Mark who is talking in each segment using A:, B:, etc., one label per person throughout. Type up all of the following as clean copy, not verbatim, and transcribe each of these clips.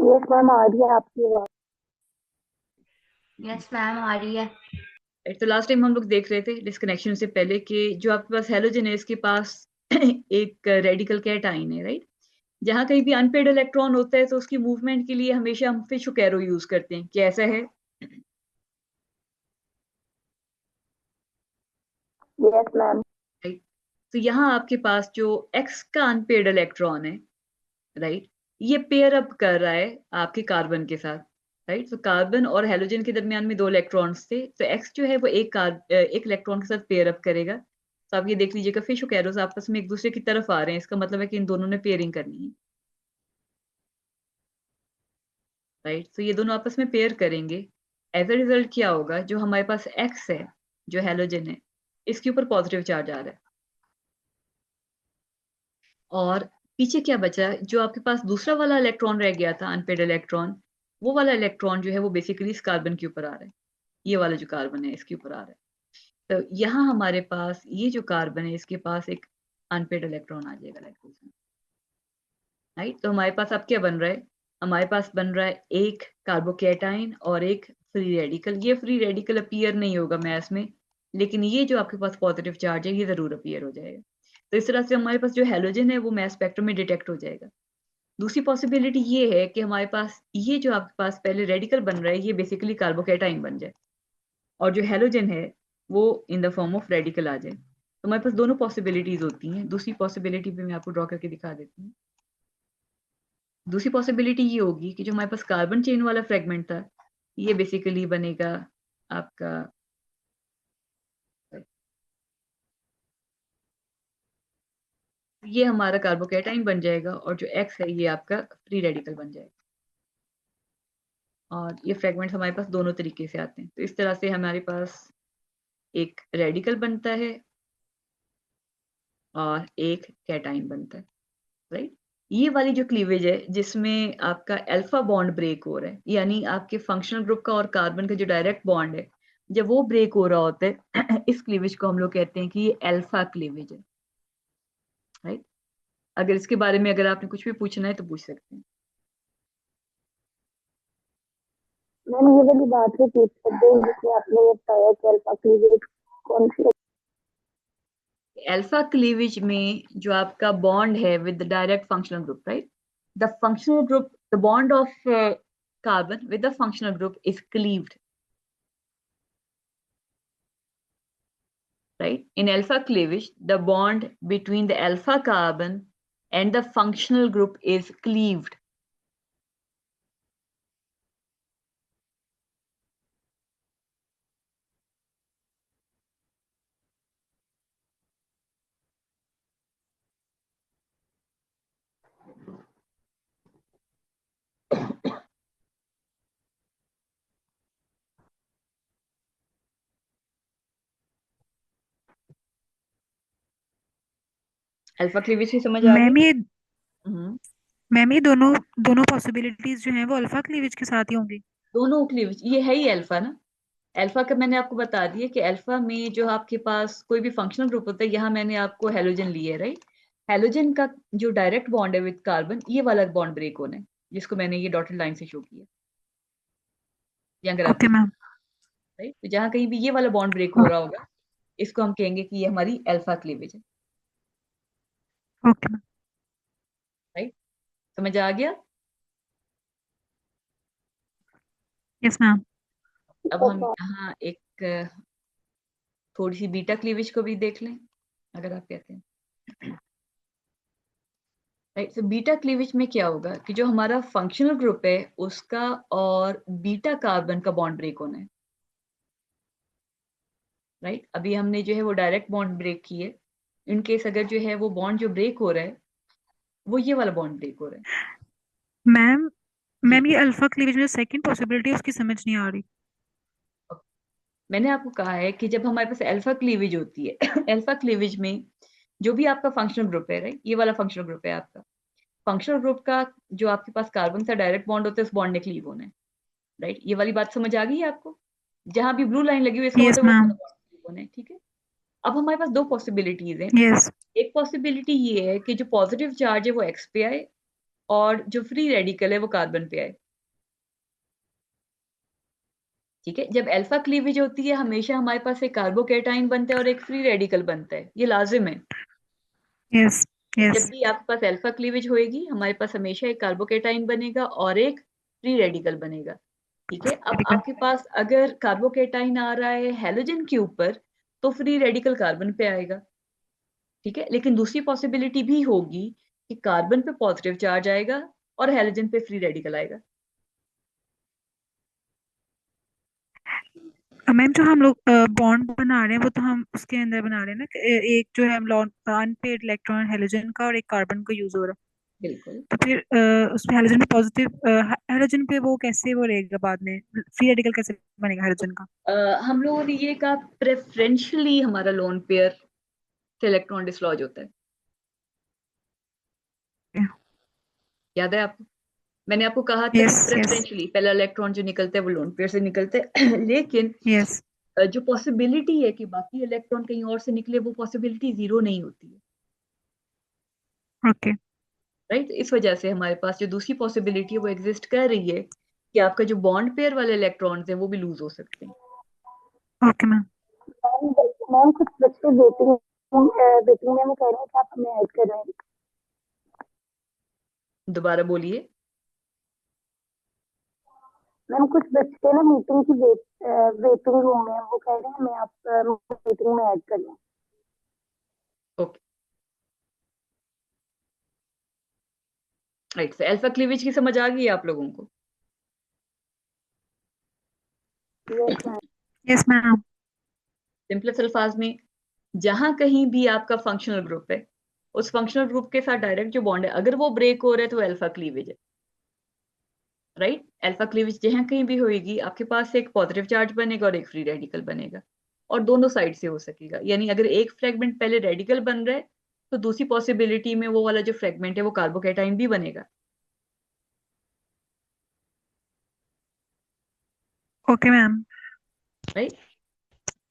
A: Yes ma'am, आ रही है आपकी आवाज।
B: यस मैम आ रही है।
C: तो लास्ट टाइम हम लोग देख रहे थे डिस्कनेक्शन से पहले कि जो आपके पास हैलोजन है इसके पास एक रेडिकल कैटाइन है, राइट। जहां कहीं भी अनपेड इलेक्ट्रॉन होता है तो उसकी मूवमेंट के लिए हमेशा हम फिशुक एरो यूज करते हैं, क्या ऐसा है?
A: Yes ma'am.
C: राइट। तो यहाँ आपके पास जो एक्स का अनपेड इलेक्ट्रॉन है, राइट, ये पेयर अप कर रहा है आपके कार्बन के साथ। राइट, तो कार्बन और हेलोजन के दरमियान में दो इलेक्ट्रॉन्स थे, तो एक्स जो है वो एक इलेक्ट्रॉन के साथ पेयर अप करेगा। तो आप ये देख लीजिएगा फिश और कैरोस आपस में एक दूसरे की तरफ आ रहे हैं, इसका मतलब है कि इन दोनों ने पेयरिंग करनी है। राइट, तो ये दोनों आपस में पेयर करेंगे। एज अ रिजल्ट क्या होगा, जो हमारे पास एक्स है, जो हेलोजन है, इसके ऊपर पॉजिटिव चार्ज आ रहा है। और पीछे क्या बचा, जो आपके पास दूसरा वाला इलेक्ट्रॉन रह गया था अनपेड इलेक्ट्रॉन, वो वाला इलेक्ट्रॉन जो है वो बेसिकली इस कार्बन के ऊपर आ रहा है। ये वाला जो कार्बन है इसके ऊपर आ रहा है। तो यहाँ हमारे पास ये जो कार्बन है इसके पास एक अनपेड इलेक्ट्रॉन आ जाएगा, लाइक दिस। राइट, तो हमारे पास अब क्या बन रहा है, हमारे पास बन रहा है एक कार्बोकेटाइन और एक फ्री रेडिकल। ये फ्री रेडिकल अपीयर नहीं होगा मैथ्स में, लेकिन ये जो आपके पास पॉजिटिव चार्ज है ये जरूर अपीयर हो जाएगा। तो इस तरह से हमारे पास जो हेलोजन है वो मैथ स्पेक्ट्रम में डिटेक्ट हो जाएगा। दूसरी पॉसिबिलिटी ये है कि हमारे पास ये जो आपके पास पहले रेडिकल बन रहा है ये बेसिकली कार्बोकेटाइन बन जाए, और जो हेलोजन है वो in the form of radical आ जाए। तो हमारे पास दोनों पॉसिबिलिटीज होती हैं। दूसरी पॉसिबिलिटी भी मैं आपको ड्रॉ करके दिखा देती हूँ। दूसरी पॉसिबिलिटी ये होगी कि जो हमारे पास कार्बन चेन वाला फ्रेगमेंट था ये बेसिकली बनेगा आपका, ये हमारा कार्बोकेटाइन बन जाएगा, और जो एक्स है ये आपका फ्री रेडिकल बन जाएगा। और ये फ्रेगमेंट्स हमारे पास दोनों तरीके से आते हैं। तो इस तरह से हमारे पास एक रेडिकल बनता है और एक कैटाइन बनता है, राइट। ये वाली जो क्लीवेज है जिसमें आपका अल्फा बॉन्ड ब्रेक हो रहा है, यानी आपके फंक्शनल ग्रुप का और कार्बन का जो डायरेक्ट बॉन्ड है, जब वो ब्रेक हो रहा होता है इस क्लीवेज को हम लोग कहते हैं कि ये अल्फा क्लीवेज है, राइट। अगर इसके बारे में अगर आपने कुछ भी पूछना है तो पूछ सकते हैं।
A: मैम, ये वाली बात भी पूछ सकते हैं जिसमें आपने ये बताया कि अल्फा क्लीवेज कौन सी।
C: अल्फा क्लीवेज में जो आपका बॉन्ड है with the direct functional group, right, the functional group, the bond of carbon with the functional group is cleaved, right? In alpha cleavage, the bond between the alpha carbon and the functional group is cleaved. Alpha cleavage से समझ आ
D: ma'am
C: गई?
D: ये
C: हम्म।
D: Ma'am ये दोनों दोनों possibilities जो हैं वो अल्फा क्लीवेज के साथ ही होंगी।
C: दोनों क्लीवेज ये है ही अल्फा ना। अल्फा का मैंने आपको बता दिया कि अल्फा में जो आपके पास कोई भी फंक्शनल ग्रुप होता है, यहाँ मैंने आपको हेलोजन लिया है, राइट। हेलोजन का जो डायरेक्ट बॉन्ड है विद कार्बन, ये वाला बॉन्ड ब्रेक होना है, जिसको मैंने ये डॉटेड लाइन से शो किया। ये अगर आप
D: ओके
C: देखें,
D: मैम।
C: राइट, तो जहाँ कहीं भी ये वाला बॉन्ड ब्रेक हो रहा होगा इसको हम कहेंगे कि ये हमारी अल्फा क्लीवेज है,
D: ओके मैम।
C: राइट। समझ आ गया?
D: Yes ma'am.
C: अब हम यहाँ एक थोड़ी सी बीटा क्लीवेज को भी देख लें, अगर आप कहते हैं। राइट, तो बीटा क्लीवेज में क्या होगा कि जो हमारा फंक्शनल ग्रुप है उसका और बीटा कार्बन का बॉन्ड ब्रेक होना है, राइट। अभी हमने जो है वो डायरेक्ट बॉन्ड ब्रेक किए। इन केस अगर जो है वो बॉन्ड जो ब्रेक हो रहा है वो ये वाला बॉन्ड ब्रेक हो रहा है।
D: मैम
C: जी,
D: मैम ये अल्फा क्लीवेज में जो सेकंड पॉसिबिलिटी है उसकी समझ नहीं आ रही।
C: मैंने आपको कहा है कि जब हमारे पास अल्फा क्लीवेज होती है अल्फा क्लीवेज में जो भी आपका फंक्शनल ग्रुप है, राइट, ये वाला फंक्शनल ग्रुप है आपका। फंक्शनल ग्रुप का जो आपके पास कार्बन से डायरेक्ट बॉन्ड होता है उस बॉन्ड ने क्लीव होना है, राइट। ये वाली बात समझ आ गई है आपको? जहां भी ब्लू लाइन लगी हुई है इसका
D: यस
C: मतलब वो
D: मैम।
C: वाला बॉन्ड क्लीव होना है, ठीक है। अब हमारे पास दो पॉसिबिलिटीज हैं।
D: यस।
C: एक पॉसिबिलिटी ये है कि जो पॉजिटिव चार्ज है वो एक्स पे आए, और जो फ्री रेडिकल है वो कार्बन पे आए। ठीक है, जब अल्फा क्लीवेज होती है हमेशा हमारे पास एक कार्बोकेटाइन बनता है और एक फ्री रेडिकल बनता है, ये लाजिम है।
D: यस
C: जब
D: यस
C: भी आपके पास अल्फा क्लीवेज होएगी हमारे पास हमेशा एक कार्बोकेटाइन बनेगा और एक फ्री रेडिकल बनेगा। ठीक है, अब आपके पास अगर कार्बोकेटाइन आ रहा है हैलोजन के ऊपर तो फ्री रेडिकल कार्बन पे आएगा। ठीक है, लेकिन दूसरी पॉसिबिलिटी भी होगी कि कार्बन पे पॉजिटिव चार्ज आएगा और हैलोजन पे फ्री रेडिकल आएगा।
D: मैम जो हम लोग बॉन्ड बना रहे हैं वो तो हम उसके अंदर बना रहे हैं ना कि एक जो है अनपेड इलेक्ट्रॉन हेलोजन का और एक कार्बन का यूज हो रहा है।
C: बिल्कुल।
D: तो फिर उसमें हेलोजन पे पॉजिटिव हेलोजन पे वो कैसे वो रहेगा बाद में फ्री रेडिकल कैसे बनेगा हेलोजन का?
C: हम लोगों ने ये कहा प्रेफरेंशियली हमारा लोन पेयर से इलेक्ट्रॉन डिसलॉज होता है। याद है आपको? मैंने आपको कहा था कि
D: यस यस
C: प्रेफरेंशियली पहला इलेक्ट्रॉन जो निकलता है वो लोन पेयर से निकलता है लेकिन
D: यस
C: जो पॉसिबिलिटी है कि बाकी इलेक्ट्रॉन कहीं और से निकले वो पॉसिबिलिटी जीरो नहीं होती है।
D: ओके
C: राइट, इस वजह से हमारे पास जो दूसरी पॉसिबिलिटी है वो एग्जिस्ट कर रही है कि आपका जो बॉन्ड पेयर वाले इलेक्ट्रॉन्स हैं वो भी लूज हो सकते हैं।
D: Okay ma'am.
A: मैम कुछ बच्चे वेटिंग में वो कह रहे हैं कि आप हमें ऐड कर रहे हैं।
C: दोबारा बोलिए।
A: मैम कुछ बच्चे ना मीटिंग की वेटिंग रूम में, वो कह रहे हैं हमें आप मीटिंग में ऐड कर लें।
C: ओके, राइट, अल्फा क्लीवेज की समझ आ गई है आप लोगों को?
A: Yes ma'am.
D: Yes ma'am.
C: Simplest अल्फाज में, जहां कहीं भी आपका फंक्शनल ग्रुप है उस फंक्शनल ग्रुप के साथ डायरेक्ट जो बॉन्ड है अगर वो ब्रेक हो रहा है तो अल्फा क्लीवेज है। राइट, अल्फा क्लीवेज जहां कहीं भी होएगी आपके पास एक पॉजिटिव चार्ज बनेगा और एक फ्री रेडिकल बनेगा और दोनों साइड से हो सकेगा। यानी अगर एक फ्रेगमेंट पहले रेडिकल बन रहा है तो दूसरी पॉसिबिलिटी में वो वाला जो फ्रेगमेंट है वो कार्बोकेटाइन भी बनेगा।
D: Okay ma'am.
C: राइट,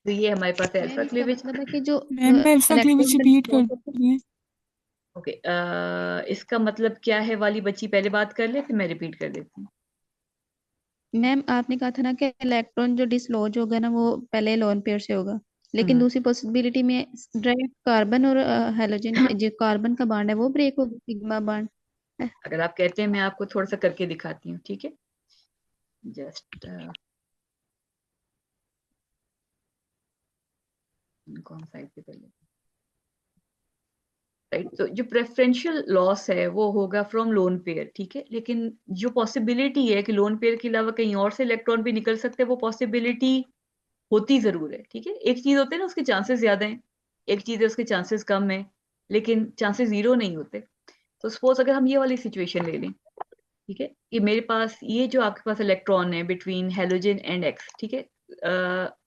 C: तो ये हमारे पास है
B: मैम
C: अल्फा
B: इसका
C: क्लीवेज।
B: मतलब है कि जो
E: मैम मैं अल्फा क्लीवेज
B: इलेक्ट्रॉन
E: रिपीट कर रही है।
C: ओके, इसका मतलब क्या है वाली बच्ची पहले बात कर ले फिर मैं रिपीट कर देती हूँ।
B: मैम आपने कहा था ना कि इलेक्ट्रॉन जो डिसलॉज होगा ना वो पहले लोन पेयर से होगा, लेकिन दूसरी पॉसिबिलिटी में डायरेक्ट कार्बन और हेलोजन जो कार्बन का बॉन्ड है वो ब्रेक होगा, सिग्मा बॉन्ड।
C: अगर आप कहते हैं मैं आपको थोड़ा सा करके दिखाती हूँ। ठीक है, जस्ट कौन सा पे पहले। राइट, तो जो प्रेफरेंशियल लॉस है वो होगा फ्रॉम लोन पेयर। ठीक है, लेकिन जो पॉसिबिलिटी है कि लोन पेयर के अलावा कहीं और से इलेक्ट्रॉन भी निकल सकते हैं वो पॉसिबिलिटी होती जरूर है। ठीक है, एक चीज होते हैं ना उसके चांसेस ज्यादा हैं, एक चीज है उसके चांसेस कम है, लेकिन चांसेस जीरो नहीं होते। तो सपोज अगर हम ये वाली सिचुएशन ले लें, ठीक है, कि मेरे पास ये जो आपके पास इलेक्ट्रॉन है बिटवीन हेलोजन एंड एक्स। ठीक है,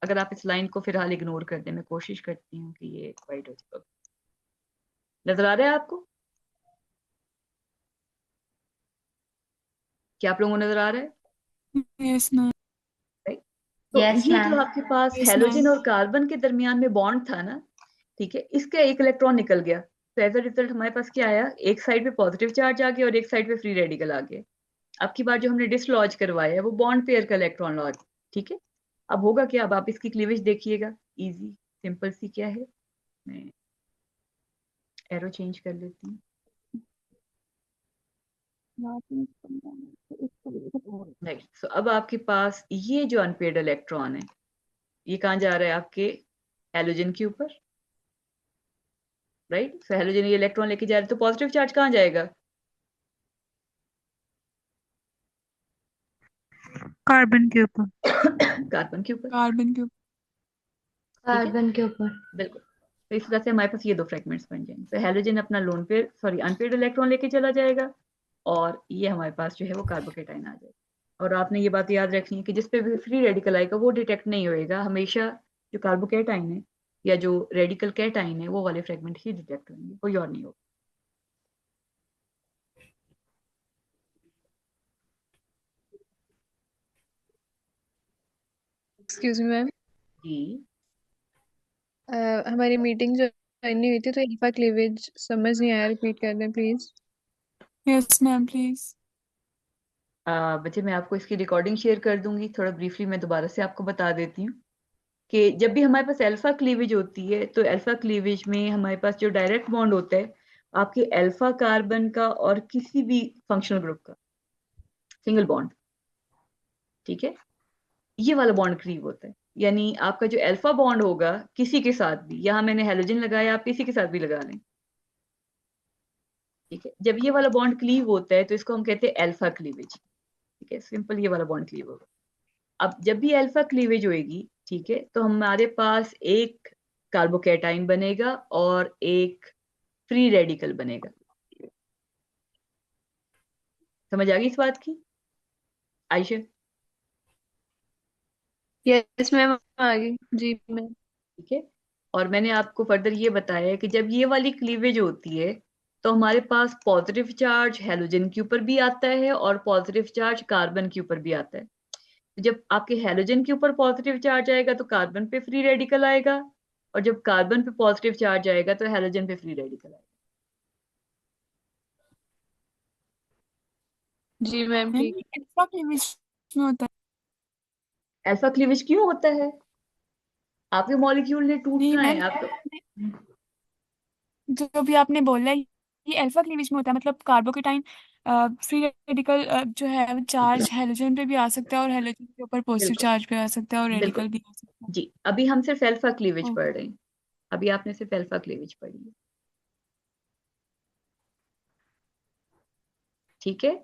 C: अगर आप इस लाइन को फिलहाल इग्नोर कर दें, मैं कोशिश करती हूँ कि ये वाइट हो जाए। नजर आ रहा है आपको? क्या आप लोगों को नजर आ रहा है?
E: Yes ma'am.
C: राइट, तो
F: यस
C: ये जो
F: मैम।
C: आपके पास
E: यस
C: हेलोजन
E: मैम।
C: और कार्बन के दरमियान में बॉन्ड था ना, ठीक है, इसका एक इलेक्ट्रॉन निकल गया तो एज अ रिजल्ट हमारे पास क्या आया, एक साइड पे पॉजिटिव चार्ज आ गया और एक साइड पे फ्री रेडिकल आ गया। अब की बार जो हमने डिसलॉज करवाया है वो बॉन्ड पेयर का इलेक्ट्रॉन लॉज। ठीक है, अब होगा क्या, अब आप इसकी क्लीवेज देखिएगा, इजी सिंपल सी क्या है, मैं एरो चेंज कर लेती हूँ। राइट, सो अब आपके पास ये जो अनपेड इलेक्ट्रॉन है ये कहाँ जा रहा है, आपके हेलोजन के ऊपर। राइट, सो हेलोजन ये इलेक्ट्रॉन लेके जा रहे हैं तो पॉजिटिव चार्ज कहाँ जाएगा,
D: कार्बन के ऊपर।
C: कार्बन के ऊपर।
E: कार्बन के ऊपर।
C: ठीक है,
F: कार्बन के ऊपर।
C: बिल्कुल। तो इस तरह से हमारे पास ये दो फ्रेगमेंट्स बन जाएंगे। तो हेलोजन अपना lone pair sorry unpaired electron लेके चला जाएगा और ये हमारे पास जो है वो कार्बोकेटाइन आ जाएगा। और आपने ये बात याद रखनी है कि जिस पे भी फ्री रेडिकल आएगा वो डिटेक्ट नहीं होएगा, हमेशा जो कार्बोकेटाइन है या जो रेडिकल कैटाइन है वो वाले फ्रेगमेंट ही डिटेक्ट होंगे, कोई और नहीं होगा।
G: एक्सक्यूज मी मैम,
C: जी,
G: हमारी मीटिंग जो ज्वाइन नहीं हुई थी तो अल्फा क्लीवेज समझ नहीं आया, रिपीट कर दें प्लीज।
E: Yes ma'am please.
C: बच्चे मैं आपको इसकी रिकॉर्डिंग शेयर कर दूंगी, थोड़ा ब्रीफली मैं दोबारा से आपको बता देती हूँ कि जब भी हमारे पास अल्फा क्लीवेज होती है तो अल्फा क्लीवेज में हमारे पास जो डायरेक्ट बॉन्ड होता है आपके अल्फा कार्बन का और किसी भी फंक्शनल ग्रुप का सिंगल बॉन्ड, ठीक है, ये वाला बॉन्ड क्लीव होता है। यानी आपका जो अल्फा बॉन्ड होगा किसी के साथ भी, यहाँ मैंने हेलोजन लगाया, आप किसी के साथ भी लगा लें, ठीक है, जब ये वाला बॉन्ड क्लीव होता है तो इसको हम कहते हैं अल्फा क्लीवेज, ठीक है, सिंपल ये वाला बॉन्ड क्लीव होगा। अब जब भी अल्फा क्लीवेज होएगी, ठीक है, तो हमारे पास एक कार्बोकैटाइन बनेगा और एक फ्री रेडिकल बनेगा। समझ आ गई इस बात की आयशा?
F: यस मैम आ गई जी मैम।
C: ठीक है, और मैंने आपको फर्दर ये बताया है कि जब ये वाली क्लीवेज होती है तो हमारे पास पॉजिटिव चार्ज हेलोजन के ऊपर भी आता है और पॉजिटिव चार्ज कार्बन के ऊपर भी आता है। तो जब आपके हेलोजन के ऊपर पॉजिटिव चार्ज आएगा तो कार्बन पे फ्री रेडिकल आएगा, और जब कार्बन पे पॉजिटिव चार्ज आएगा तो हेलोजन पे फ्री रेडिकल आएगा।
F: जी मैम
E: मैम
F: ठीक।
E: ये अल्फा क्लीवेज में होता है?
C: अल्फा क्लीवेज क्यों होता है? आपके मॉलिक्यूल ने
E: नहीं
C: टूटना है
E: मैम,
C: आप तो,
E: जो भी आपने बोला है ये अल्फा क्लीवेज में होता है, मतलब कार्बोकेटाइन फ्री रेडिकल जो है चार्ज हेलोजन पे भी आ सकता है और हेलोजन के ऊपर पॉजिटिव
C: बिल्कुल
E: चार्ज पे आ सकता है और
C: बिल्कुल
E: रेडिकल भी आ सकता है।
C: जी। अभी हम सिर्फ अल्फा क्लीवेज
E: ओके।
C: पढ़ रहे हैं, अभी आपने सिर्फ अल्फा क्लीवेज पढ़ी है, ठीक है,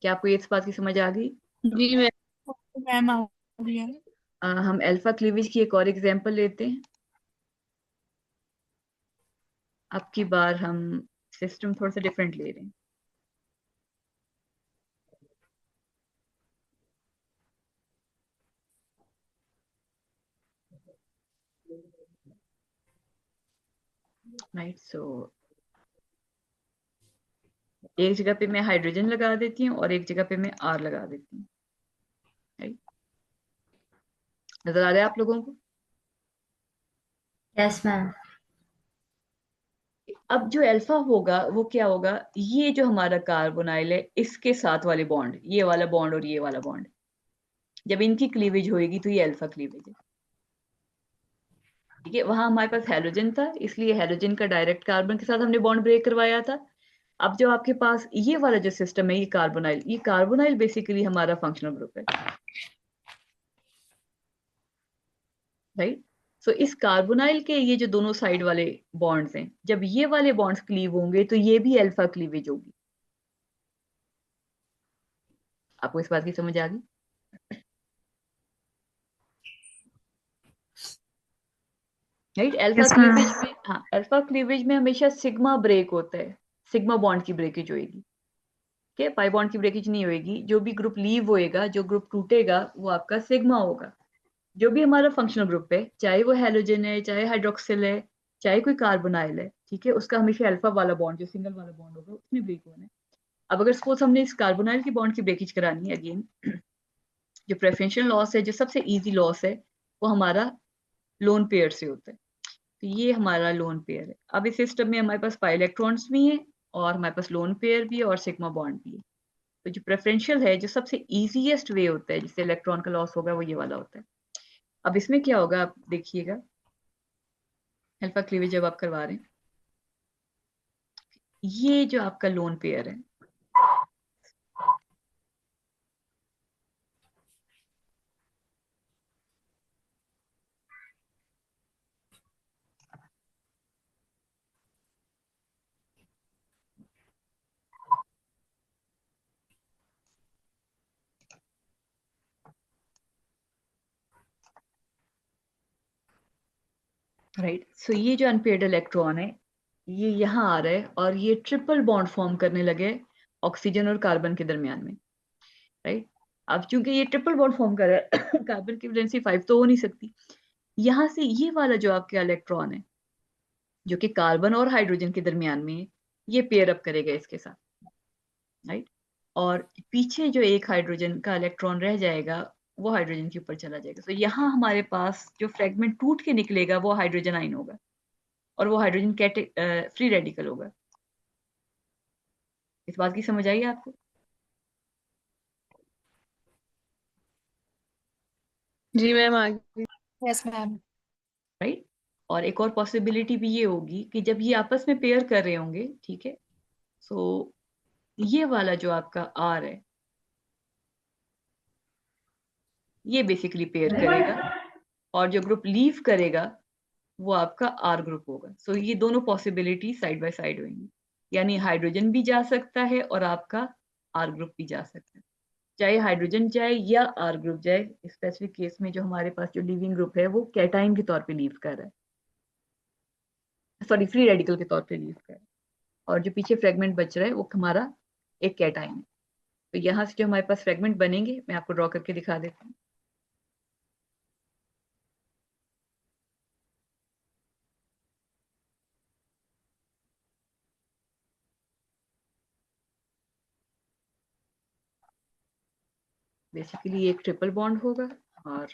C: क्या आपको ये इस बात की समझ आ गई?
F: जी मैम।
E: मैम आ गई है।
C: हम अल्फा क्लीवेज की एक और एग्जांपल लेते हैं। अब की बार हम सिस्टम थोड़ा सा डिफरेंट ले रहे हैं। राइट, सो एक जगह पे मैं हाइड्रोजन लगा देती हूँ और एक जगह पे मैं आर लगा देती हूँ, राइट, नजर आ रहा है आप लोगों को?
G: Yes ma'am.
C: अब जो अल्फा होगा वो क्या होगा, ये जो हमारा कार्बोनाइल है इसके साथ वाले बॉन्ड, ये वाला बॉन्ड और ये वाला बॉन्ड, जब इनकी क्लीवेज होएगी तो ये अल्फा क्लीवेज है, ठीक है। वहां हमारे पास हेलोजन था इसलिए हेलोजन का डायरेक्ट कार्बन के साथ हमने बॉन्ड ब्रेक करवाया था। अब जो आपके पास ये वाला जो सिस्टम है ये कार्बोनाइल बेसिकली हमारा फंक्शनल ग्रुप है, राइट। सो इस कार्बोनाइल के ये जो दोनों साइड वाले बॉन्ड्स हैं, जब ये वाले बॉन्ड्स क्लीव होंगे तो ये भी अल्फा क्लीवेज होगी। आपको इस बात की समझ आ गई? Right, alpha
D: yes ma'am.
C: Cleavage में, हाँ, अल्फा क्लीवेज में हमेशा सिग्मा ब्रेक होता है, सिग्मा बॉन्ड की ब्रेकेज होएगी, ठीक है, पाई बॉन्ड की ब्रेकेज नहीं होएगी। जो भी ग्रुप लीव होएगा, जो ग्रुप टूटेगा वो आपका सिग्मा होगा। जो भी हमारा फंक्शनल ग्रुप है, चाहे वो हेलोजन है, चाहे हाइड्रोक्सिल है, चाहे कोई कार्बोनाइल है, ठीक है, उसका हमेशा अल्फा वाला बॉन्ड जो सिंगल वाला बॉन्ड होगा उसमें ब्रेक होना है। अब अगर सपोज हमने इस कार्बोनाइल की बॉन्ड की ब्रेकेज करानी है, अगेन जो प्रेफरेंशियल लॉस है, जो सबसे इजी लॉस है, वो हमारा लोन पेयर से होता है। तो ये हमारा लोन पेयर है। अब इस सिस्टम में हमारे पास पाई इलेक्ट्रॉन्स भी हैं और हमारे पास लोन पेयर भी है और सिग्मा बॉन्ड भी है। तो जो प्रेफरेंशियल है, जो सबसे इजीएस्ट वे होता है जिससे इलेक्ट्रॉन का लॉस होगा, वो ये वाला होता है। अब इसमें क्या होगा आप देखिएगा, अल्फा क्लीवेज जब आप करवा रहे हैं, ये जो आपका लोन पेयर है, राइट, सो ये जो अनपेयर्ड इलेक्ट्रॉन है ये यहाँ आ रहा है और ये ट्रिपल बॉन्ड फॉर्म करने लगे ऑक्सीजन और कार्बन के दरमियान में, राइट। अब चूंकि ये ट्रिपल बॉन्ड फॉर्म कर रहा है कार्बन की वैलेंसी 5 तो हो नहीं सकती, यहाँ से ये वाला जो आपके इलेक्ट्रॉन है जो कि कार्बन और हाइड्रोजन के दरमियान में है, ये पेयर अप करेगा इसके साथ, राइट। और पीछे जो एक हाइड्रोजन का इलेक्ट्रॉन रह जाएगा वो हाइड्रोजन के ऊपर चला जाएगा। तो यहाँ हमारे पास जो फ्रेगमेंट टूट के निकलेगा वो हाइड्रोजन आइन होगा और वो हाइड्रोजन फ्री रेडिकल होगा, इस बात की समझ आई आपको?
F: जी मैम आ गई।
E: Yes ma'am.
C: राइट। और एक और पॉसिबिलिटी भी ये होगी कि जब ये आपस में पेयर कर रहे होंगे, ठीक है, सो ये वाला जो आपका आर है ये बेसिकली पेयर करेगा, और जो ग्रुप लीव करेगा वो आपका आर ग्रुप होगा। सो ये दोनों पॉसिबिलिटी साइड बाय साइड होंगी, यानी हाइड्रोजन भी जा सकता है और आपका आर ग्रुप भी जा सकता है। चाहे हाइड्रोजन जाए या आर ग्रुप जाए, स्पेसिफिक केस में जो हमारे पास जो लीविंग ग्रुप है वो कैटाइन के तौर पे लीव कर रहा है, सॉरी फ्री रेडिकल के तौर पे लीव कर रहा है, और जो पीछे फ्रेगमेंट बच रहा है वो हमारा एक कैटाइन है। तो यहाँ से जो हमारे पास फ्रेगमेंट बनेंगे मैं आपको ड्रॉ करके दिखा देता हूँ। बेसिकली एक ट्रिपल बॉन्ड होगा और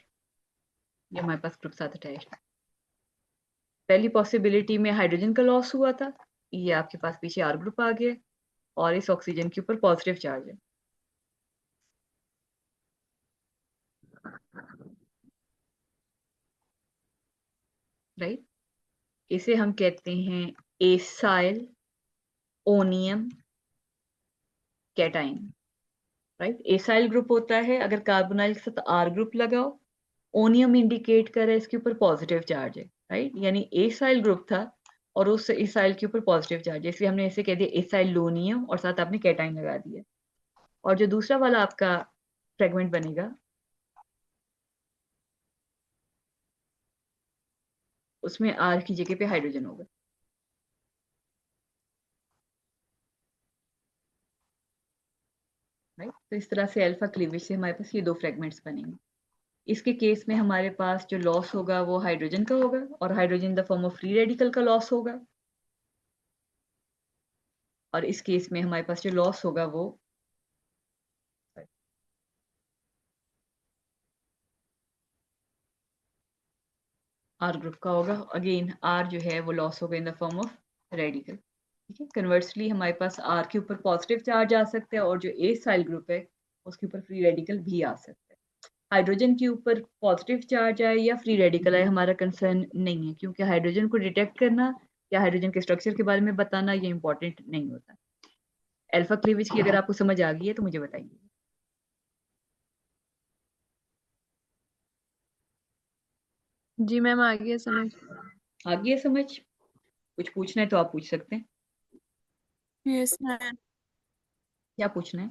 C: ये हमारे पास ग्रुप साथ अटैच है। पहली पॉसिबिलिटी में हाइड्रोजन का लॉस हुआ था, ये आपके पास पीछे आर ग्रुप आ गया और इस ऑक्सीजन के ऊपर पॉजिटिव चार्ज है। राइट, इसे हम कहते हैं acyl onium cation. Right, acyl group होता है अगर कार्बोनाइल के साथ आर ग्रुप लगाओ, ओनियम इंडिकेट कर रहा है इसके ऊपर पॉजिटिव चार्ज है। राइट, यानी एसाइल ग्रुप था और उस एसाइल के ऊपर पॉजिटिव चार्ज है, इसलिए हमने इसे कह दिया एसाइलोनियम और साथ आपने कैटाइन लगा दिया। और जो दूसरा वाला आपका फ्रेगमेंट बनेगा उसमें आर की जगह पे हाइड्रोजन होगा। राइट, तो इस तरह से अल्फा क्लीवेज से हमारे पास ये दो फ्रेगमेंट्स बनेंगे। इसके केस में हमारे पास जो लॉस होगा वो हाइड्रोजन का होगा, और hydrogen in the form of free radical का लॉस होगा, और इस केस में हमारे पास जो लॉस होगा वो आर ग्रुप का होगा। अगेन आर जो है वो लॉस होगा इन द फॉर्म ऑफ रेडिकल। ठीक है, कन्वर्सली हमारे पास आर के ऊपर पॉजिटिव चार्ज आ सकता है और जो ए साइल ग्रुप है उसके ऊपर फ्री रेडिकल भी आ सकता है। हाइड्रोजन के ऊपर पॉजिटिव चार्ज आए या फ्री रेडिकल आए हमारा कंसर्न नहीं है, क्योंकि हाइड्रोजन को डिटेक्ट करना या हाइड्रोजन के स्ट्रक्चर के बारे में बताना ये इंपॉर्टेंट नहीं होता। अल्फा क्लीवेज की अगर आपको समझ आ गई है तो मुझे बताइए।
F: जी मैम आ गई है समझ।
C: आ गई है समझ? कुछ पूछना है तो आप पूछ सकते हैं।
E: Yes ma'am.
C: क्या पूछना है?